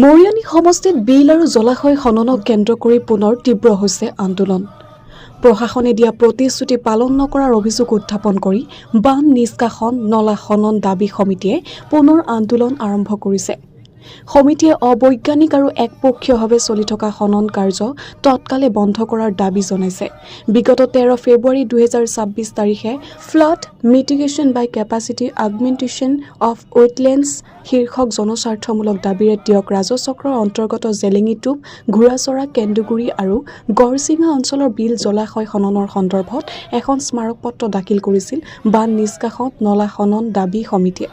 মৰিয়নি সমষ্টিত বিল আৰু জলাশয় খননক কেন্দ্ৰ কৰি পুনৰ তীব্ৰ হৈছে আন্দোলন। প্ৰশাসনে দিয়া প্ৰতিশ্ৰুতি পালন নকৰাৰ অভিযোগ উত্থাপন কৰি বান নিষ্কাশন নলা খনন দাবী সমিতিয়ে পুনৰ আন্দোলন আৰম্ভ কৰিছে। সমিতিয়ে অবৈজ্ঞানিক আৰু একপক্ষীয়ভাৱে চলি থকা খনন কাৰ্য তৎকালে বন্ধ কৰাৰ দাবী জনাইছে। বিগত 13 ফেব্ৰুৱাৰী 2026 তাৰিখে ফ্লাড মিটিগেশ্যন বাই কেপাচিটি আগমেণ্টেশ্যন অফ ৱেটলেণ্ডছ শীৰ্ষক জনস্বাৰ্থমূলক দাবীৰে দিয়ক ৰাজচক্ৰৰ অন্তৰ্গত জেলেঙিটোপ, ঘোঁৰাচৰা, কেন্দুগুৰি আৰু গড়চিঙা অঞ্চলৰ বিল জলাশয় খননৰ সন্দৰ্ভত এখন স্মাৰকপত্ৰ দাখিল কৰিছিল বান নিষ্কাশন নলা খনন দাবী সমিতিয়ে।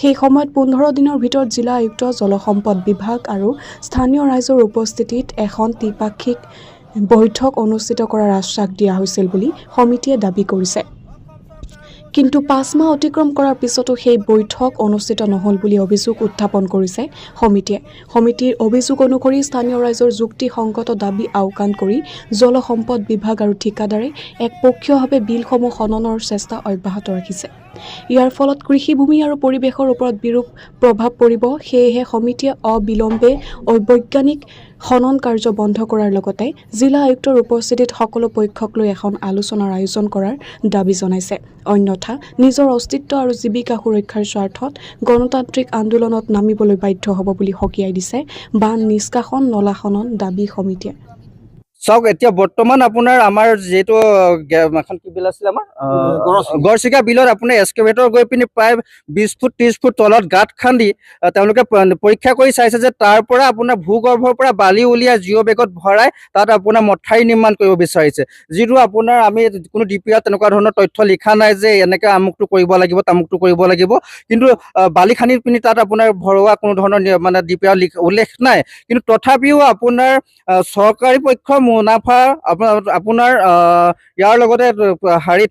সেই সময়ত 15 দিনৰ ভিতৰত জিলা আয়ুক্ত, জলসম্পদ বিভাগ আৰু স্থানীয় ৰাইজৰ উপস্থিতিত এখন ত্ৰিপাক্ষিক বৈঠক অনুষ্ঠিত কৰাৰ আশ্বাস দিয়া হৈছিল বুলি সমিতিয়ে দাবী কৰিছে। কিন্তু 5 মাহ অতিক্ৰম কৰাৰ পিছতো সেই বৈঠক অনুষ্ঠিত নহল বুলি অভিযোগ উত্থাপন কৰিছে সমিতিয়ে। সমিতিৰ অভিযোগ অনুসৰি স্থানীয় ৰাইজৰ যুক্তিসংগত দাবী আওকাণ কৰি জলসম্পদ বিভাগ আৰু ঠিকাদাৰে একপক্ষীয়ভাৱে বিলসমূহ খননৰ চেষ্টা অব্যাহত ৰাখিছে। ইয়াৰ ফলত কৃষিভূমি আৰু পৰিৱেশৰ ওপৰত বিৰূপ প্ৰভাৱ পৰিব। সেয়েহে সমিতিয়ে অবিলম্বে অবৈজ্ঞানিক খনন কাৰ্য বন্ধ কৰাৰ লগতে জিলা আয়ুক্তৰ উপস্থিতিত সকলো পক্ষক লৈ এখন আলোচনাৰ আয়োজন কৰাৰ দাবী জনাইছে। অন্যথা নিজৰ অস্তিত্ব আৰু জীৱিকা সুৰক্ষাৰ স্বাৰ্থত গণতান্ত্ৰিক আন্দোলনত নামিবলৈ বাধ্য হ'ব বুলি সকীয়াই দিছে বান নিষ্কাশন নলা খনন দাবী সমিতিয়ে। চাওক, এতিয়া বৰ্তমান আপোনাৰ আমাৰ যিহেতু এখন কি বিল আছিলে আমাৰ গড়চিঙা বিলত আপোনাৰ এক্সকেভেটৰ গৈ পিনি প্ৰায় 20 ফুট 30 ফুট তলত গাঁত খান্দি তেওঁলোকে পৰীক্ষা কৰি চাইছে যে তাৰ পৰা আপোনাৰ ভূগৰ্ভৰ পৰা বালি উলিয়াই জিঅ' বেগত ভৰাই তাত আপোনাৰ মথাউৰি নিৰ্মাণ কৰিব বিচাৰিছে। যিটো আপোনাৰ আমি কোনো ডিপিআৰ তেনেকুৱা ধৰণৰ তথ্য লিখা নাই যে এনেকৈ আমুকটো কৰিব লাগিব তামুকটো কৰিব লাগিব, কিন্তু বালি খান্দি পিনি তাত আপোনাৰ ভৰোৱা কোনো ধৰণৰ মানে ডিপিআৰ উল্লেখ নাই। কিন্তু তথাপিও আপোনাৰ চৰকাৰী পক্ষ মুনাফা আপোনাৰ ইয়াৰ লগতে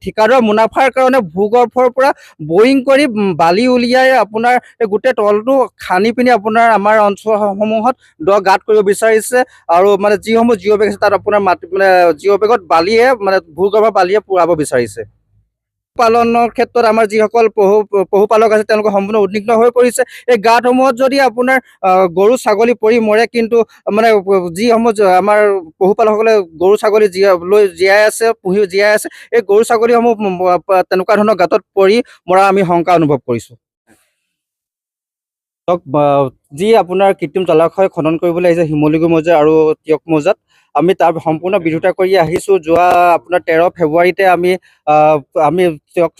ঠিকাদাৰৰ মুনাফাৰ কাৰণে ভূগৰ্ভৰ পৰা বৰিং কৰি বালি উলিয়াই আপোনাৰ গোটেই তলটো খান্দি পিনি আপোনাৰ আমাৰ অঞ্চলসমূহত গাঁত কৰিব বিচাৰিছে। আৰু মানে যিসমূহ জিঅ' বেগ আছে তাত আপোনাৰ মাটি মানে জিঅ' বেগত বালিয়ে মানে ভূগৰ্ভৰ বালিয়ে পুৰাব বিচাৰিছে। পালনৰ ক্ষেত্ৰত আমাৰ যিসকল পশুপালক আছে তেওঁলোকে সম্পূৰ্ণ উদ্বিগ্ন হৈ পৰিছে। এই গাঁতসমূহত যদি আপোনাৰ গৰু ছাগলী পৰি মৰে, কিন্তু মানে যিসমূহ আমাৰ পশুপালকসকলে গৰু ছাগলী লৈ জীয়াই আছে, পুহি জীয়াই আছে, এই গৰু ছাগলীসমূহ তেনেকুৱা ধৰণৰ গাঁতত পৰি মৰা আমি শংকা অনুভৱ কৰিছোঁ। যি আপোনাৰ কৃত্ৰিম জলাশয় খনন কৰিবলৈ আহিছে শিমলুগুৰি মৌজা আৰু টিয়ক মৌজাত, আমি তাৰ সম্পূৰ্ণ বিৰোধিতা কৰি আহিছোঁ। যোৱা আপোনাৰ 13 ফেব্ৰুৱাৰীতে আমি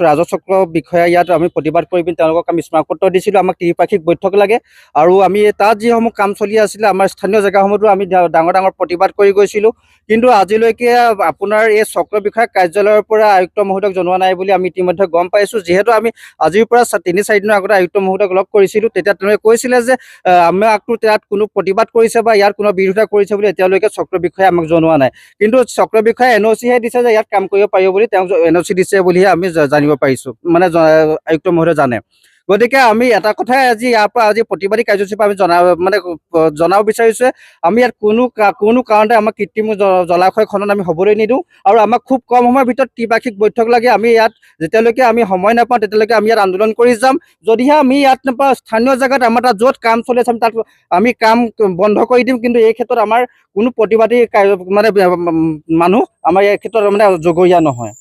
ৰাজচক্ৰ বিষয়া ইয়াত আমি প্ৰতিবাদ কৰি পিনি তেওঁলোকক আমি স্মাৰকপত্ৰ দিছিলোঁ। আমাক ত্ৰিপাক্ষিক বৈঠক লাগে আৰু আমি তাত যিসমূহ কাম চলি আছিলে আমাৰ স্থানীয় জেগাসমূহতো আমি ডাঙৰ ডাঙৰ প্ৰতিবাদ কৰি গৈছিলোঁ। কিন্তু আজিলৈকে আপোনাৰ এই চক্ৰ বিষয়া কাৰ্যালয়ৰ পৰা আয়ুক্ত মহোদয়ক জনোৱা নাই বুলি আমি ইতিমধ্যে গম পাইছোঁ। যিহেতু আমি আজিৰ পৰা 3-4 দিনৰ আগতে আয়ুক্ত মহোদয়ক লগ কৰিছিলোঁ, তেতিয়া তেওঁলোকে কৈছিলে যে আমাকতো তাত কোনো প্ৰতিবাদ কৰিছে বা ইয়াত কোনো বিৰোধিতা কৰিছে বুলি এতিয়ালৈকে চক্ৰ বিষয়াই আমাক জনোৱা নাই। কিন্তু চক্ৰ বিষয়াই NOCহে দিছে যে ইয়াত কাম কৰিব পাৰিব বুলি, তেওঁ NOC দিছে বুলিহে আমি জানিব পাৰিছোঁ, মানে আয়ুক্ত মহোদয় জানে। গতিকে আমি এটা কথাই ইয়াৰ পৰা প্ৰতিবাদী কাৰ্যসূচীৰ পৰা আমি জনাব বিচাৰিছোঁ, আমি ইয়াত কোনো কাৰণতে আমাক কৃত্ৰিম জলাশয় খনন আমি হ'বলৈ নিদিওঁ আৰু আমাক খুব কম সময়ৰ ভিতৰত ত্ৰিপাক্ষিক বৈঠক লাগে। আমি ইয়াত যেতিয়ালৈকে আমি সময় নাপাওঁ তেতিয়ালৈকে আমি ইয়াত আন্দোলন কৰি যাম। যদিহে আমি ইয়াত নাপাওঁ, স্থানীয় জেগাত আমাৰ তাত য'ত কাম চলি আছে তাত আমি কাম বন্ধ কৰি দিম। কিন্তু এই ক্ষেত্ৰত আমাৰ কোনো প্ৰতিবাদী মানে মানুহ আমাৰ এই ক্ষেত্ৰত মানে জগৰীয়া নহয়।